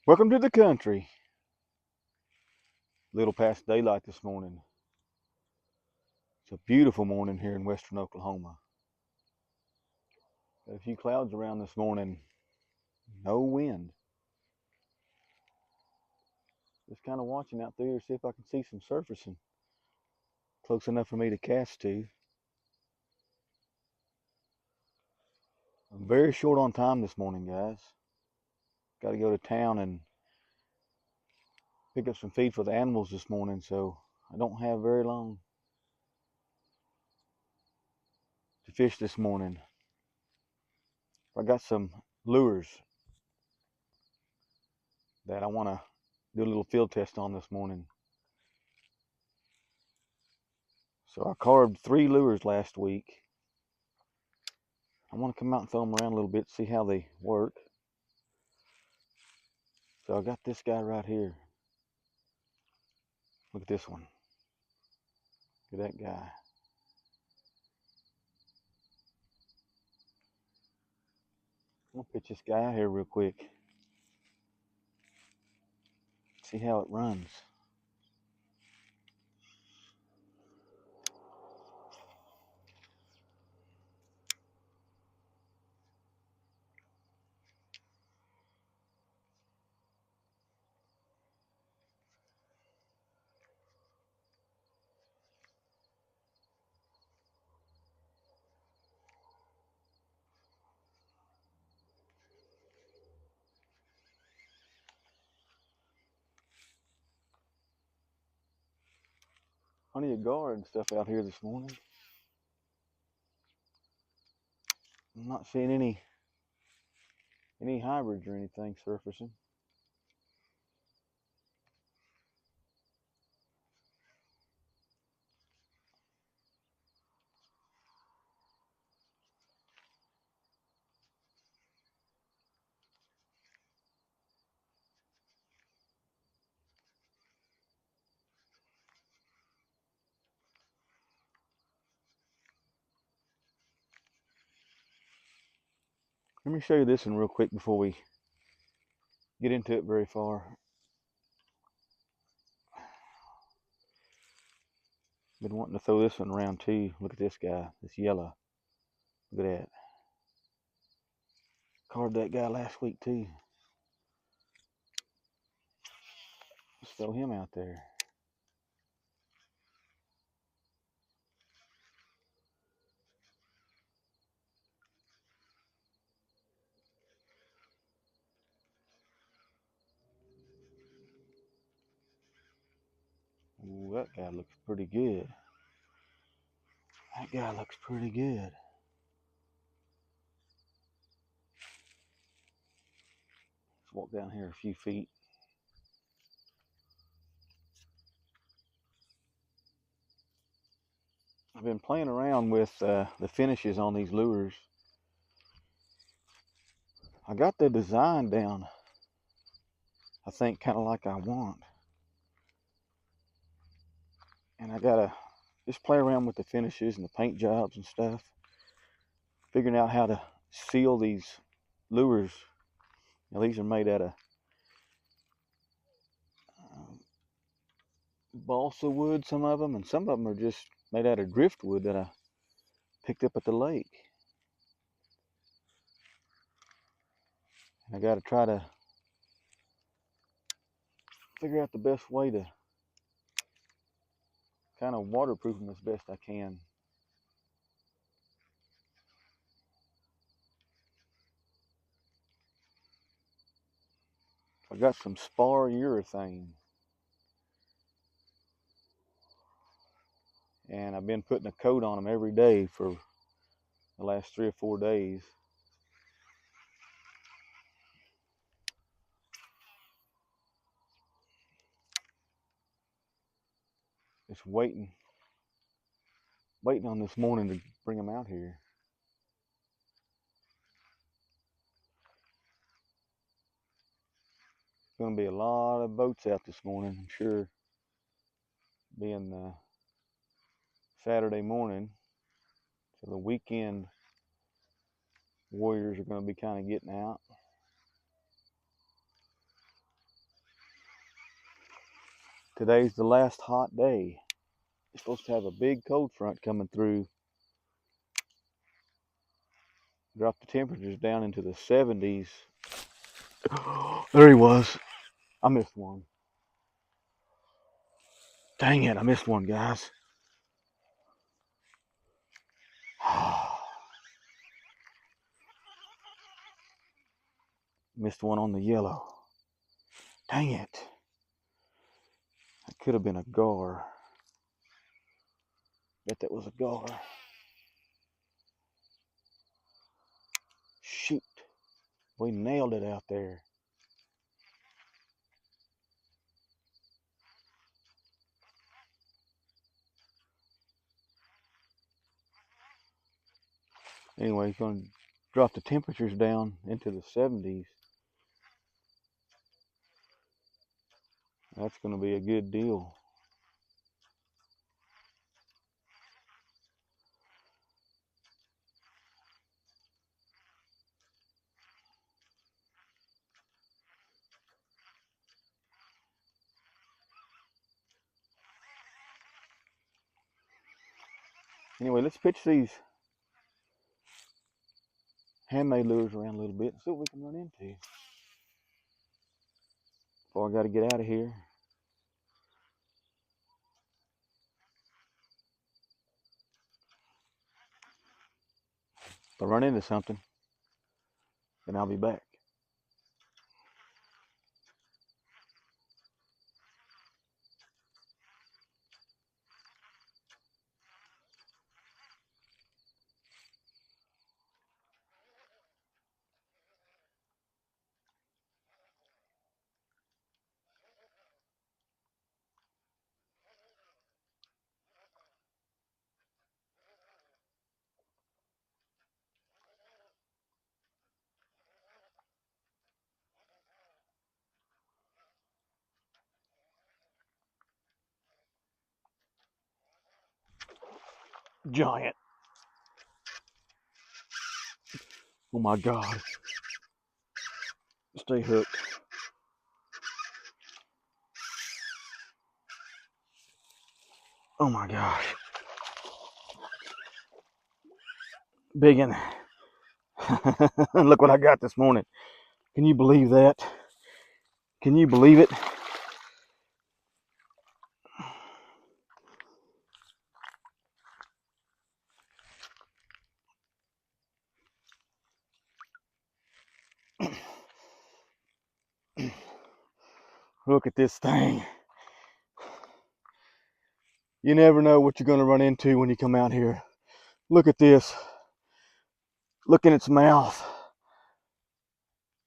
Welcome to the country. Little past daylight this morning. It's a beautiful morning here in western Oklahoma. Got a few clouds around this morning. No wind. Just kind of watching out there, see if I can see some surfacing close enough for me to cast to. I'm very short on time this morning, guys. Got to go to town and pick up some feed for the animals this morning, so I don't have very long to fish this morning. I got some lures that I want to do a little field test on this morning. So I carved 3 lures last week. I want to come out and throw them around a little bit, see how they work. So I got this guy right here. Look at this one. Look at that guy. I'm gonna pitch this guy out here real quick. See how it runs. Plenty of guard and stuff out here this morning. I'm not seeing any hybrids or anything surfacing. Let me show you this one real quick before we get into it very far. Been wanting to throw this one around too. Look at this guy, this yellow. Look at that. Carved that guy last week too. Let's throw him out there. Ooh, that guy looks pretty good. That guy looks pretty good. Let's walk down here a few feet. I've been playing around with the finishes on these lures. I got the design down, I think, kind of like I want. And I gotta just play around with the finishes and the paint jobs and stuff, figuring out how to seal these lures. Now, these are made out of balsa wood, some of them, and some of them are just made out of driftwood that I picked up at the lake. And I gotta try to figure out the best way to kind of waterproof them as best I can. I got some spar urethane, and I've been putting a coat on them every day for the last 3 or 4 days. Just waiting on this morning to bring them out here. There's going to be a lot of boats out this morning, I'm sure, being Saturday morning. So the weekend warriors are going to be kind of getting out. Today's the last hot day. It's supposed to have a big cold front coming through. Drop the temperatures down into the 70s. There he was. I missed one. Dang it, I missed one, guys. Missed one on the yellow. Dang it. That could have been a gar. Bet that was a gar. Shoot. We nailed it out there. Anyway, he's going to drop the temperatures down into the 70s. That's going to be a good deal. Anyway, let's pitch these handmade lures around a little bit and see what we can run into. Before I got to get out of here. If I run into something, then I'll be back. Giant. Oh my God. Stay hooked. Oh my gosh. Biggin. Look what I got this morning. Can you believe that? Can you believe it? Look at this thing. You never know what you're going to run into when you come out here. Look at this. Look in its mouth.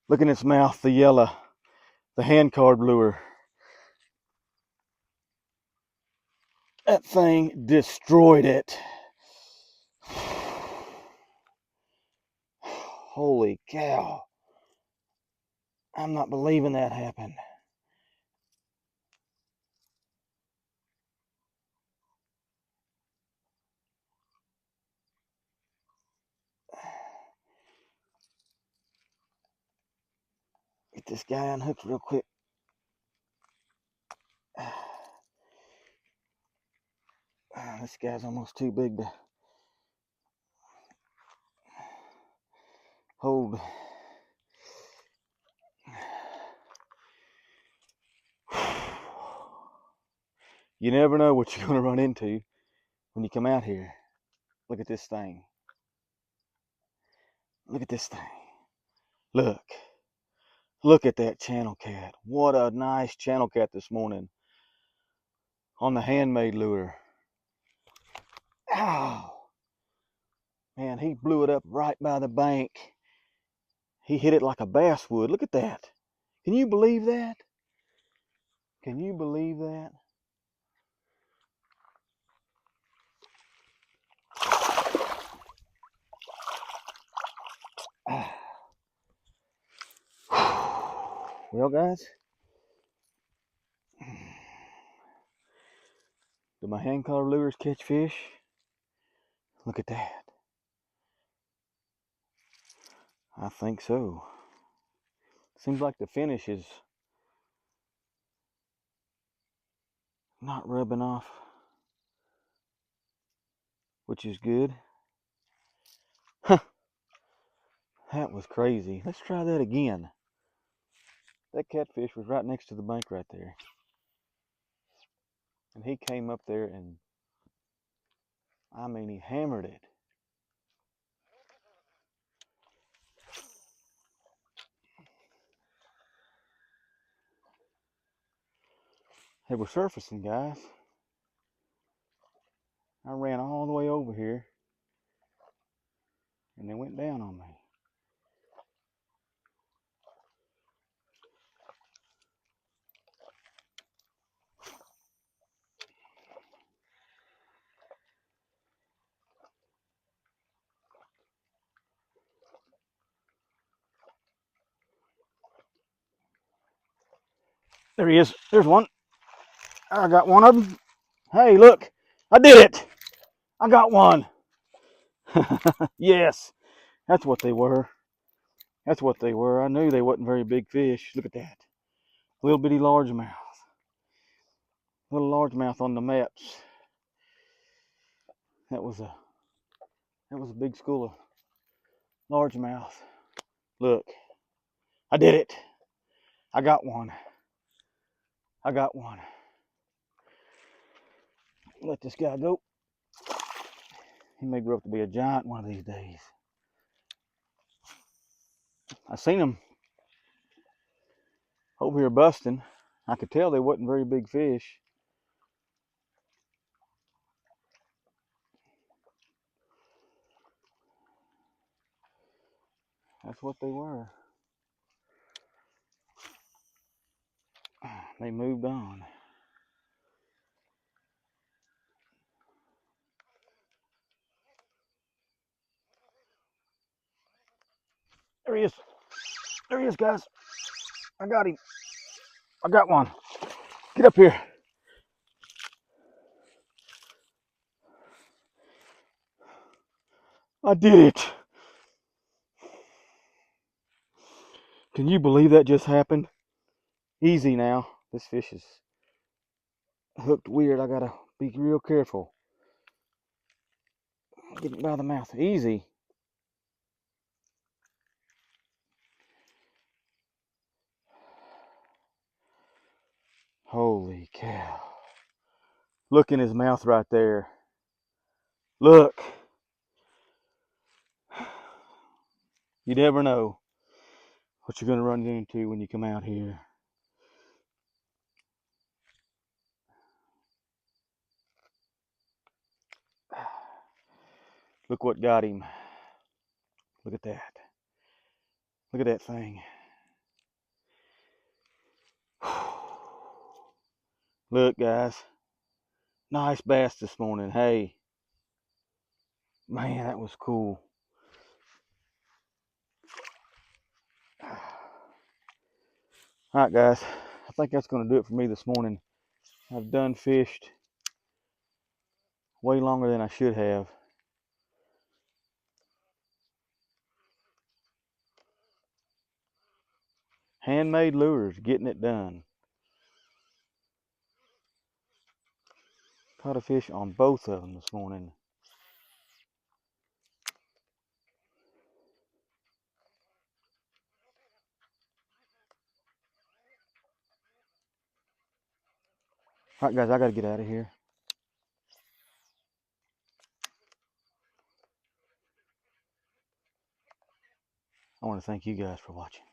Look in its mouth, the yellow, the hand carved lure. That thing destroyed it. Holy cow. I'm not believing that happened. Get this guy unhooked real quick. This guy's almost too big to hold. You never know what you're going to run into when you come out here. Look at this thing. Look at this thing. Look. Look at that channel cat. What a nice channel cat this morning on the handmade lure. Ow. Man, he blew it up right by the bank. He hit it like a bass would. Look at that. Can you believe that? Can you believe that? Well, guys, do my hand carved lures catch fish? Look at that. I think so. Seems like the finish is not rubbing off, which is good. Huh, that was crazy. Let's try that again. That catfish was right next to the bank right there. And he came up there and, I mean, he hammered it. They were surfacing, guys. I ran all the way over here and they went down on me. There he is. There's one. I got one of them. Hey, look. I did it. I got one. Yes. That's what they were. That's what they were. I knew they wasn't very big fish. Look at that. Little bitty largemouth. Little largemouth on the maps. That was a big school of largemouth. Look. I did it. I got one. I got one. Let this guy go. He may grow up to be a giant one of these days. I seen him over here busting. I could tell they wasn't very big fish. That's what they were. They moved on. There he is. There he is, guys. I got him. I got one. Get up here. I did it. Can you believe that just happened? Easy now. This fish is hooked weird. I gotta be real careful. Get it by the mouth. Easy. Holy cow. Look in his mouth right there. Look. You never know what you're gonna run into when you come out here. Look what got him. Look at that. Look at that thing. Look, guys. Nice bass this morning. Hey. Man, that was cool. Alright, guys. I think that's going to do it for me this morning. I've done fished way longer than I should have. Handmade lures, getting it done. Caught a fish on both of them this morning. Alright, guys, I got to get out of here. I want to thank you guys for watching.